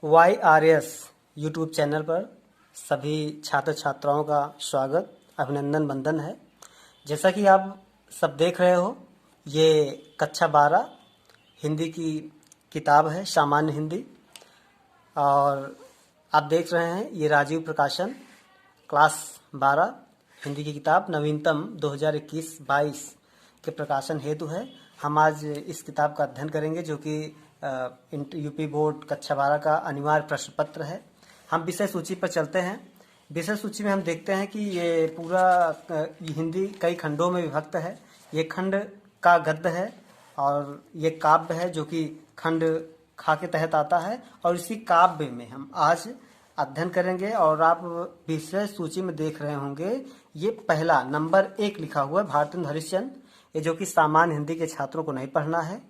YRS YouTube channel पर सभी छात्र छात्राओं का स्वागत अभिनंदन वंदन है। जैसा कि आप सब देख रहे हो, ये कक्षा 12 हिंदी की किताब है, सामान्य हिंदी। और आप देख रहे हैं ये राजीव प्रकाशन क्लास 12 हिंदी की किताब नवीनतम 2021-22 के प्रकाशन हेतु है। हम आज इस किताब का अध्ययन करेंगे जो कि यूपी बोर्ड कक्षा 12 का अनिवार्य प्रश्न पत्र है। हम विषय सूची पर चलते हैं। विषय सूची में हम देखते हैं कि ये पूरा हिंदी कई खंडों में विभक्त है। ये खंड का गद्य है और ये काव्य है जो कि खंड खा के तहत आता है, और इसी काव्य में हम आज अध्ययन करेंगे। और आप विषय सूची में देख रहे होंगे ये पहला नंबर 1 लिखा हुआ है भारतेंदु हरिश्चंद्र, ये जो कि सामान्य हिंदी के छात्रों को नहीं पढ़ना है।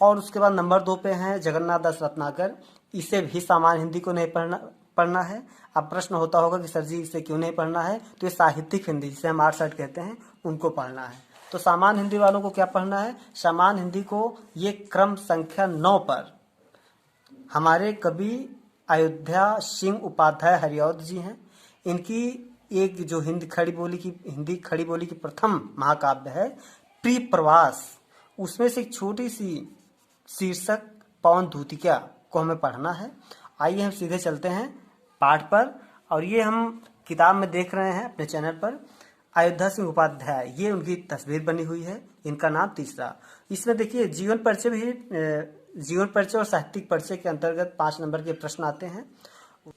और उसके बाद नंबर 2 पे हैं जगन्नाथ दास रत्नाकर, इसे भी सामान्य हिंदी को नहीं पढ़ना है। अब प्रश्न होता होगा कि सर जी इसे क्यों नहीं पढ़ना है, तो ये साहित्यिक हिंदी जिसे हम आर्ट साइड कहते हैं उनको पढ़ना है। तो सामान्य हिंदी वालों को क्या पढ़ना है? सामान्य हिंदी को ये क्रम संख्या 9 पर हमारे कवि अयोध्या सिंह उपाध्याय हरिऔध जी हैं। इनकी एक जो हिंदी खड़ी बोली की प्रथम महाकाव्य है प्रिय प्रवास, उसमें से एक छोटी सी शीर्षक पवन दूतिका को हमें पढ़ना है। आइए हम सीधे चलते हैं पाठ पर। और ये हम किताब में देख रहे हैं अपने चैनल पर अयोध्या सिंह उपाध्याय, ये उनकी तस्वीर बनी हुई है। इनका नाम तीसरा। इसमें देखिए जीवन परिचय और साहित्यिक परिचय के अंतर्गत 5 नंबर के प्रश्न आते हैं।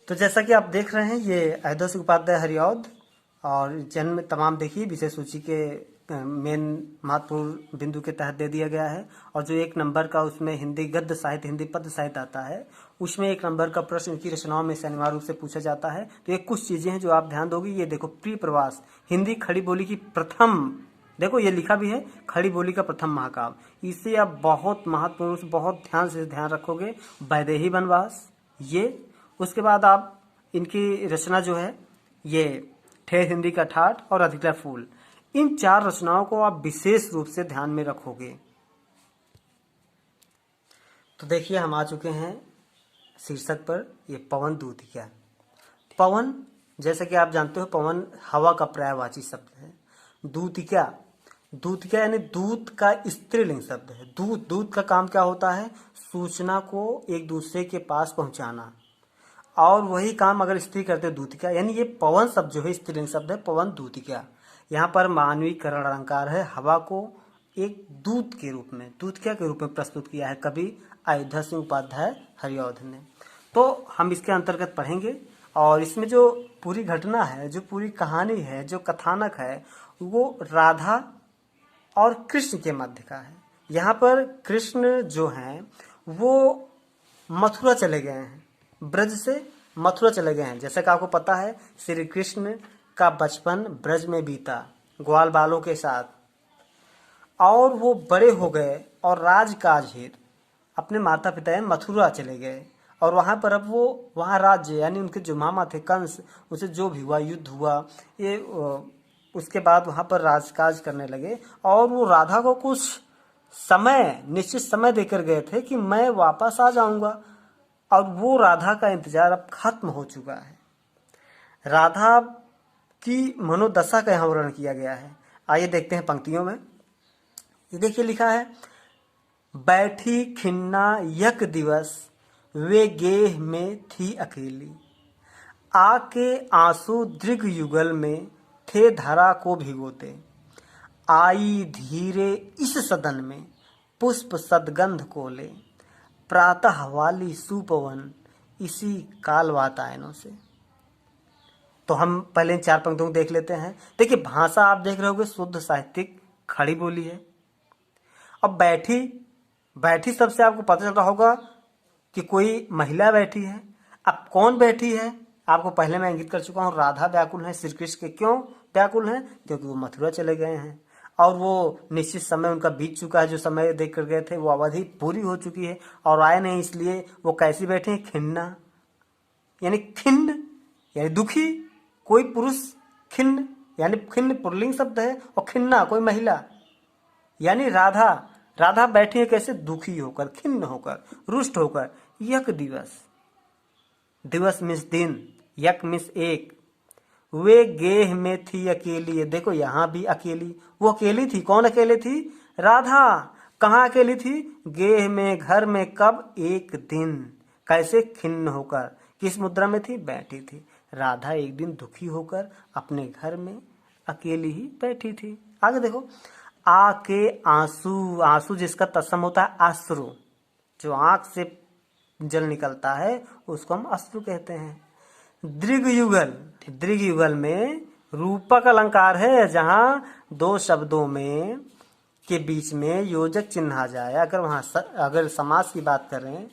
तो जैसा कि आप देख रहे हैं ये अयोध्या सिंह उपाध्याय हरिऔध, और जन्म तमाम देखिए विषय सूची के मेन महत्वपूर्ण बिंदु के तहत दे दिया गया है। और जो 1 नंबर का उसमें हिंदी गद्य साहित्य, हिंदी पद्य साहित्य आता है, उसमें 1 नंबर का प्रश्न इनकी रचनाओं में से अनिवार्य रूप से पूछा जाता है। तो ये कुछ चीजें हैं जो आप ध्यान दोगे। ये देखो, प्रिय प्रवास हिंदी खड़ी बोली की प्रथम, देखो ये लिखा भी है खड़ी बोली का प्रथम महाकाव्य। इसे आप बहुत महत्वपूर्ण से बहुत ध्यान रखोगे। वैदेही वनवास, ये उसके बाद आप इनकी रचना जो है ये ठेठ हिंदी का ठाठ और अधिकतर फूल, इन 4 रचनाओं को आप विशेष रूप से ध्यान में रखोगे। तो देखिए हम आ चुके हैं शीर्षक पर, ये पवन दूतिका। पवन, जैसे कि आप जानते हो, पवन हवा का पर्यायवाची शब्द है। दूतिका यानी दूत का स्त्रीलिंग शब्द है। दूत का काम क्या होता है? सूचना को एक दूसरे के पास पहुंचाना, और वही काम अगर स्त्री करते दूतिका। यानी ये पवन शब्द जो है स्त्रीलिंग शब्द है, पवन दूतिका। यहाँ पर मानवीकरण अलंकार है। हवा को एक दूत के रूप में, दूतिका के रूप में प्रस्तुत किया है कवि अयोध्या सिंह उपाध्याय हरिऔध ने। तो हम इसके अंतर्गत पढ़ेंगे, और इसमें जो पूरी घटना है, जो पूरी कहानी है, जो कथानक है, वो राधा और कृष्ण के मध्य का है। यहाँ पर कृष्ण जो हैं वो मथुरा चले गए हैं, ब्रज से मथुरा चले गए हैं। जैसे कि आपको पता है श्री कृष्ण का बचपन ब्रज में बीता ग्वाल बालों के साथ, और वो बड़े हो गए और राजकाज हेतु अपने माता पिता मथुरा चले गए। और वहां पर अब वो वहां राज्य, यानी उनके जो मामा थे कंस, उसे जो भी हुआ, युद्ध हुआ, ये उसके बाद वहां पर राजकाज करने लगे। और वो राधा को कुछ समय, निश्चित समय देकर गए थे कि मैं वापस आ जाऊंगा, और वो राधा का इंतजार अब खत्म हो चुका है। राधा की मनोदशा का यहाँ वर्णन किया गया है। आइए देखते हैं पंक्तियों में। ये देखिए लिखा है, बैठी खिन्ना यक दिवस वे गेह में थी अकेली, आके आंसू दृग युगल में थे धरा को भिगोते, आई धीरे इस सदन में पुष्प सदगंध को ले, प्रातः वाली सुपवन इसी काल वातायनों से। तो हम पहले इन 4 पंक्तियों को देख लेते हैं। देखिए भाषा आप देख रहे होगे शुद्ध साहित्यिक खड़ी बोली है। अब बैठी शब्द से आपको पता चल रहा होगा कि कोई महिला बैठी है। अब कौन बैठी है आपको पहले मैं इंगित कर चुका हूँ, राधा व्याकुल है श्री कृष्ण के। क्यों व्याकुल है? क्योंकि वो मथुरा चले गए हैं, और वो निश्चित समय उनका बीत चुका है। जो समय देख कर गए थे वो अवधि पूरी हो चुकी है, और आए नहीं, इसलिए वो कैसी बैठी है? खिन्ना, यानी खिन्न यानी दुखी। कोई पुरुष खिन्न, यानी खिन्न पुल्लिंग शब्द है, और खिन्ना कोई महिला, यानी राधा बैठी है कैसे? दुखी होकर, खिन्न होकर, रुष्ट होकर। यक दिवस, दिवस मीन्स दिन, यक मीन्स एक। वे गेह में थी अकेली, ये देखो यहाँ भी अकेली, वो अकेली थी। कौन अकेली थी? राधा। कहाँ अकेली थी? गेह में, घर में। कब? एक दिन। कैसे? खिन्न होकर। किस मुद्रा में थी? बैठी थी। राधा एक दिन दुखी होकर अपने घर में अकेली ही बैठी थी। आगे देखो, आके आंसू, आंसू जिसका तत्सम होता है अश्रु, जो आंख से जल निकलता है उसको हम अश्रु कहते हैं। दृग युगल, दृग युगल में रूपक अलंकार है, जहां दो शब्दों में के बीच में योजक चिन्ह आ जाए। अगर वहां अगर समास की बात करें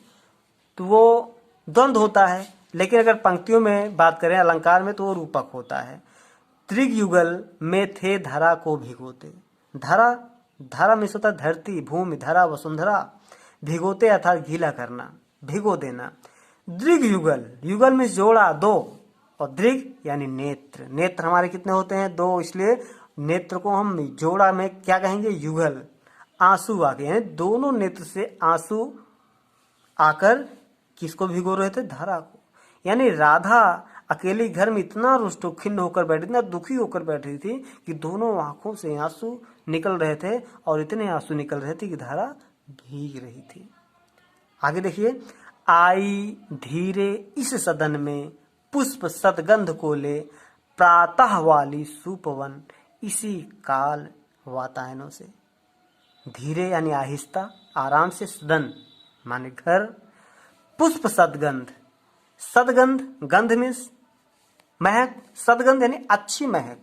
तो वो द्वंद्व होता है, लेकिन अगर पंक्तियों में बात करें अलंकार में तो वो रूपक होता है। त्रिग युगल में थे धरा को भिगोते। धरा, धरा में होता धरती, भूमि, धरा, वसुंधरा। भिगोते अर्थात गीला करना, भिगो देना। दृग युगल, युगल में जोड़ा, दो, और दृग यानी नेत्र। नेत्र हमारे कितने होते हैं? दो, इसलिए नेत्र को हम जोड़ा में क्या कहेंगे? युगल। आंसू आ गए, दोनों नेत्र से आंसू आकर किसको भिगो रहे थे? धरा को। यानी राधा अकेली घर में इतना रुष्ट खिन्न होकर बैठी, इतना दुखी होकर बैठी थी कि दोनों आंखों से आंसू निकल रहे थे, और इतने आंसू निकल रहे थे कि धरा भीग रही थी। आगे देखिए, आई धीरे इस सदन में, पुष्प सदगंध को ले, प्रातः वाली सुपवन, इसी काल वातायनों से। धीरे यानी आहिस्ता, आराम से, सदन माने घर, पुष्प सदगंध, सदगंध, गंध मीन्स महक, सदगंध यानी अच्छी महक,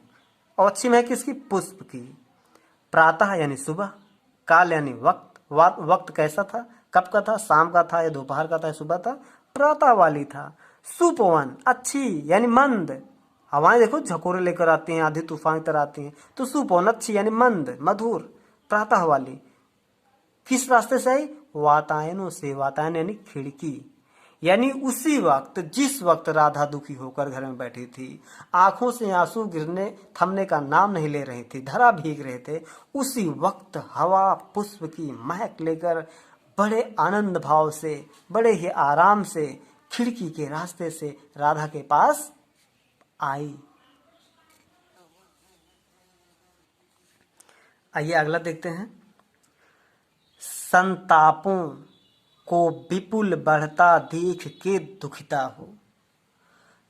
और अच्छी महक किसकी? पुष्प की। प्रातः यानी सुबह, काल यानी वक्त, वक्त कैसा था? कब का था? शाम का था या दोपहर का था या सुबह था? प्रातः वाली था। सुपवन, अच्छी यानी मंद, हवाएं देखो झकोरे लेकर आती हैं, आधी तूफान की तरह आती हैं, तो सुपवन अच्छी यानी मंद, मधुर, प्रातः वाली। किस रास्ते से आई? वातायनों से। वातायन यानी खिड़की, यानी उसी वक्त, जिस वक्त राधा दुखी होकर घर में बैठी थी, आंखों से आंसू गिरने थमने का नाम नहीं ले रही थी, धरा भीग रहे थे, उसी वक्त हवा पुष्प की महक लेकर बड़े आनंद भाव से, बड़े ही आराम से खिड़की के रास्ते से राधा के पास आई। आइए अगला देखते हैं। संतापों को विपुल बढ़ता देख के दुखिता हो,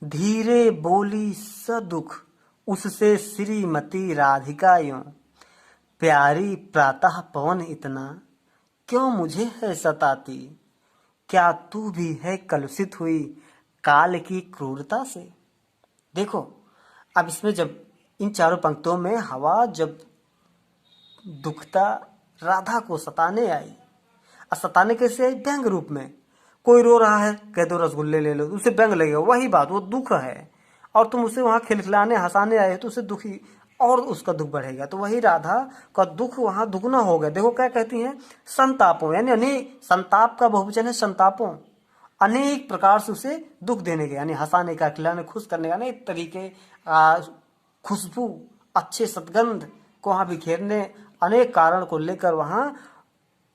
धीरे बोली सदुख उससे श्रीमती राधिका यूं, प्यारी प्रातः पवन इतना क्यों मुझे है सताती, क्या तू भी है कलुषित हुई काल की क्रूरता से। देखो, अब इसमें जब इन चारों पंक्तियों में हवा जब दुखता राधा को सताने आई, और सताने कैसे आई? व्यंग रूप में। कोई रो रहा है, कह दो रसगुल्ले ले लो, उसे व्यंग लगेगा, वही बात, वो दुख है, और तुम उसे वहां खिलखिलाने हंसाने आए तो उसे दुखी और उसका दुख बढ़ेगा, तो वही राधा का दुख वहां दुगना हो गया। देखो क्या कहती हैं? संतापों यानी अनेक, संताप का बहुवचन है संतापों, अनेक प्रकार से उसे दुख देने के, यानी हंसाने का, खिलाने, खुश करने का अनेक तरीके, खुशबू, अच्छे सदगंध को वहां बिखेरने, अनेक कारण को लेकर वहां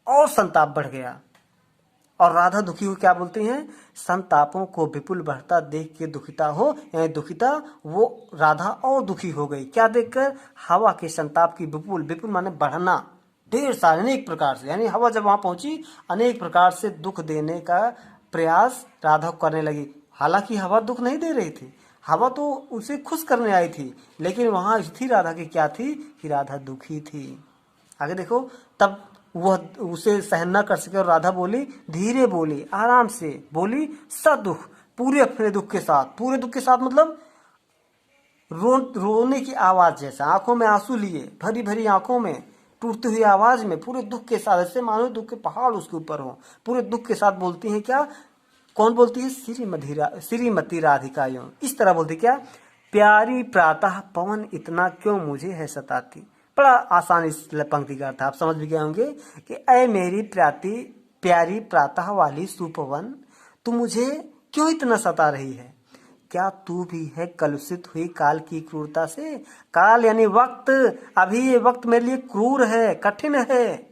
और संताप बढ़ गया। और राधा दुखी हुई, क्या बोलती हैं? संतापों को विपुल बढ़ता देख के दुखिता हो, यानी दुखिता वो राधा और दुखी हो गई। क्या देखकर? हवा के संताप की विपुल, विपुल माने बढ़ना, ढेर सारे अनेक प्रकार से, यानी हवा जब वहां पहुंची अनेक प्रकार से दुख देने का प्रयास राधा को करने लगी। हालांकि हवा दुख नहीं दे रही थी, हवा तो उसे खुश करने आई थी, लेकिन वहां स्थिति राधा की क्या थी कि राधा दुखी थी। आगे देखो, तब वह उसे सहन न कर सके और राधा बोली, धीरे बोली, आराम से बोली, सदुख, पूरे अपने दुख के साथ। पूरे दुख के साथ मतलब रोने की आवाज जैसा, आंखों में आंसू लिए, भरी भरी आंखों में, टूटती हुई आवाज में, पूरे दुख के साथ, ऐसे मानो दुख के पहाड़ उसके ऊपर हो, पूरे दुख के साथ बोलती है। क्या? कौन बोलती है? श्रीमती राधिका यूं, इस तरह बोलती। क्या? प्यारी प्रातः पवन इतना क्यों मुझे है सताती। बड़ा आसान इस पंक्ति का अर्थ आप समझ भी गए होंगे कि ऐ मेरी प्यारी प्रातः वाली सुपवन, तू मुझे क्यों इतना सता रही है, क्या तू भी है कलुषित हुई काल की क्रूरता से। काल यानी वक्त, अभी ये वक्त मेरे लिए क्रूर है, कठिन है,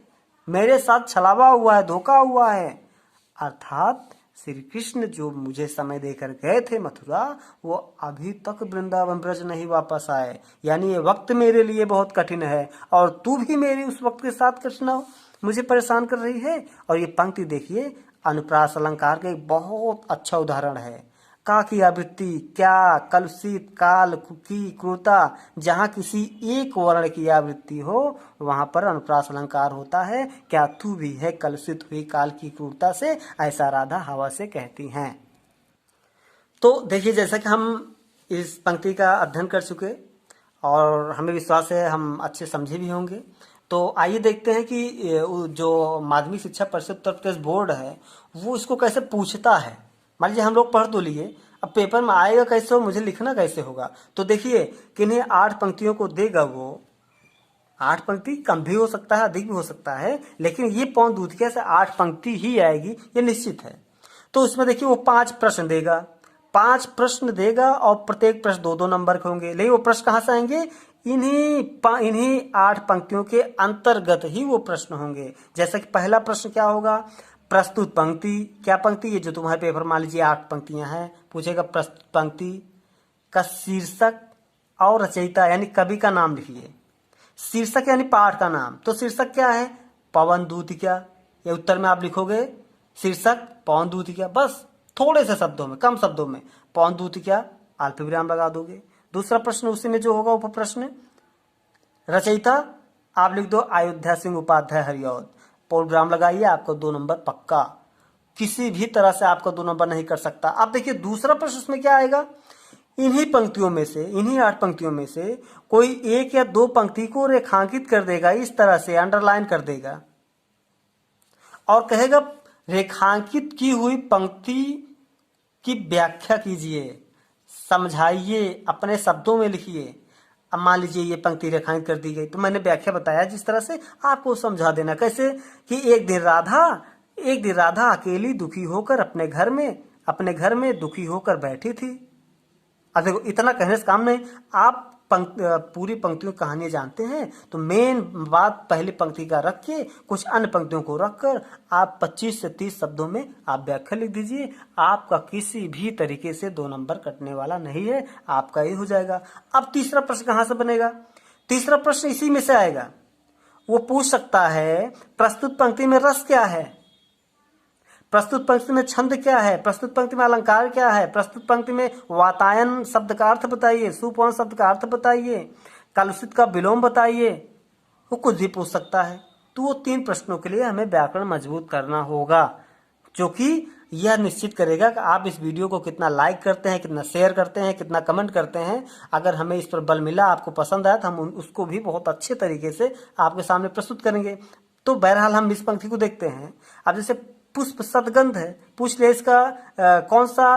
मेरे साथ छलावा हुआ है, धोखा हुआ है, अर्थात श्री कृष्ण जो मुझे समय देकर गए थे मथुरा, वो अभी तक वृंदावन ब्रज नहीं वापस आए। यानी ये वक्त मेरे लिए बहुत कठिन है और तू भी मेरी उस वक्त के साथ कृष्ण मुझे परेशान कर रही है। और ये पंक्ति देखिए, अनुप्रास अलंकार का एक बहुत अच्छा उदाहरण है। का की आवृत्ति, क्या, कलुषित, काल की, क्रूरता, जहाँ किसी एक वर्ण की आवृत्ति हो वहां पर अनुप्रास अलंकार होता है। क्या तू भी है कलुषित हुई काल की क्रूरता से, ऐसा राधा हवा से कहती हैं। तो देखिए, जैसा कि हम इस पंक्ति का अध्ययन कर चुके और हमें विश्वास है हम अच्छे समझे भी होंगे। तो आइए देखते हैं कि जो माध्यमिक शिक्षा परिषद उत्तर प्रदेश बोर्ड है वो इसको कैसे पूछता है। मान लीजिए हम लोग पढ़ तो लिए, अब पेपर में आएगा कैसे हो, मुझे लिखना कैसे होगा। तो देखिए किन्हीं 8 पंक्तियों को देगा वो। 8 पंक्ति कम भी हो सकता है, अधिक भी हो सकता है, लेकिन ये पौन दूधिया से 8 पंक्ति ही आएगी, ये निश्चित है। तो उसमें देखिए वो 5 प्रश्न देगा, 5 प्रश्न देगा और प्रत्येक प्रश्न 2-2 नंबर के होंगे। लेकिन वो प्रश्न कहाँ से आएंगे? इन्हीं 8 पंक्तियों के अंतर्गत ही वो प्रश्न होंगे। जैसा कि पहला प्रश्न क्या होगा? प्रस्तुत पंक्ति। क्या पंक्ति? ये जो तुम्हारे पेपर मान लीजिए 8 पंक्तियां हैं, पूछेगा प्रस्तुत पंक्ति का शीर्षक और रचयिता यानी कवि का नाम लिखिए। शीर्षक यानी पाठ का नाम, तो शीर्षक क्या है? पवन दूतिका। ये उत्तर में आप लिखोगे शीर्षक पवन दूतिका, बस थोड़े से शब्दों में, कम शब्दों में पवन दूतिका, अल्प विराम लगा दोगे। दूसरा प्रश्न उसी में जो होगा उप प्रश्न, रचयिता आप लिख दो अयोध्या सिंह उपाध्याय हरिऔध, पूर्णविराम लगाइए, आपको 2 नंबर पक्का। किसी भी तरह से आपको 2 नंबर नहीं कर सकता। अब देखिए दूसरा प्रश्न उसमें क्या आएगा? इन्हीं पंक्तियों में से, इन्हीं 8 पंक्तियों में से कोई 1 या 2 पंक्ति को रेखांकित कर देगा, इस तरह से अंडरलाइन कर देगा और कहेगा रेखांकित की हुई पंक्ति की व्याख्या कीजिए, समझाइए, अपने शब्दों में लिखिए। अब मान लीजिए ये पंक्ति रेखांकित कर दी गई, तो मैंने व्याख्या बताया जिस तरह से आपको समझा देना। कैसे कि एक दिन राधा अकेली दुखी होकर अपने घर में दुखी होकर बैठी थी। अब देखो इतना कहने से काम नहीं, आप पूरी पंक्तियों कहानियां जानते हैं तो मेन बात पहली पंक्ति का रख के कुछ अन्य पंक्तियों को रखकर आप 25 से 30 शब्दों में आप व्याख्या लिख दीजिए। आपका किसी भी तरीके से 2 नंबर कटने वाला नहीं है, आपका ये हो जाएगा। अब तीसरा प्रश्न कहां से बनेगा? तीसरा प्रश्न इसी में से आएगा। वो पूछ सकता है प्रस्तुत पंक्ति में रस क्या है, प्रस्तुत पंक्ति में छंद क्या है, प्रस्तुत पंक्ति में अलंकार क्या है, प्रस्तुत पंक्ति में वातायन शब्द का अर्थ बताइए, सुपौन शब्द का अर्थ बताइए, कलुषित का विलोम बताइए। वो कुछ भी पूछ सकता है। तो वो 3 प्रश्नों के लिए हमें व्याकरण मजबूत करना होगा, जो कि यह निश्चित करेगा कि आप इस वीडियो को कितना लाइक करते हैं, कितना शेयर करते हैं, कितना कमेंट करते हैं। अगर हमें इस पर बल मिला, आपको पसंद आया, तो हम उसको भी बहुत अच्छे तरीके से आपके सामने प्रस्तुत करेंगे। तो बहरहाल हम इस पंक्ति को देखते हैं। अब जैसे पुष्प सदगंध है, पूछ ले इसका कौन सा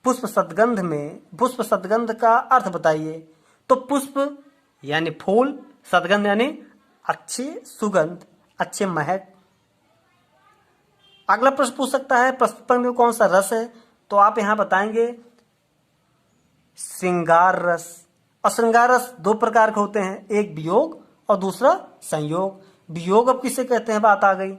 पुष्प सदगंध में, पुष्प सदगंध का अर्थ बताइए। तो पुष्प यानी फूल, सदगंध यानी अच्छी सुगंध, अच्छे महक। अगला प्रश्न पूछ सकता है प्रस्तुत पंक्ति में कौन सा रस है, तो आप यहां बताएंगे श्रृंगार रस। और श्रृंगार रस 2 प्रकार के होते हैं, एक वियोग और दूसरा संयोग। वियोग अब किसे कहते हैं, बात आ गई।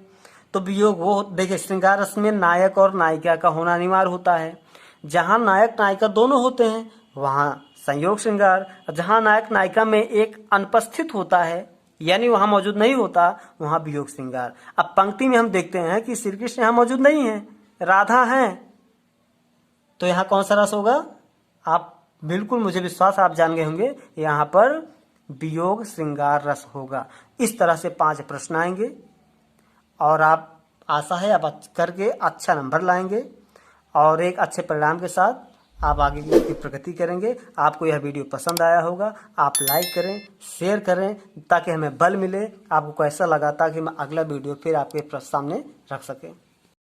तो वियोग वो देखिए, श्रृंगार रस में नायक और नायिका का होना अनिवार्य होता है। जहां नायक नायिका दोनों होते हैं वहां संयोग श्रृंगार, जहां नायक नायिका में एक अनुपस्थित होता है यानी वहां मौजूद नहीं होता, वहां वियोग श्रृंगार। अब पंक्ति में हम देखते हैं कि श्री कृष्ण यहां मौजूद नहीं है, राधा है, तो यहां कौन सा रस होगा? आप बिल्कुल, मुझे विश्वास आप जान गए होंगे, यहां पर वियोग श्रृंगार रस होगा। इस तरह से 5 प्रश्न आएंगे और आप आशा है आप करके अच्छा नंबर लाएंगे और एक अच्छे परिणाम के साथ आप आगे की प्रगति करेंगे। आपको यह वीडियो पसंद आया होगा, आप लाइक करें, शेयर करें, ताकि हमें बल मिले। आपको कैसा लगा, ताकि मैं अगला वीडियो फिर आपके सामने रख सकें।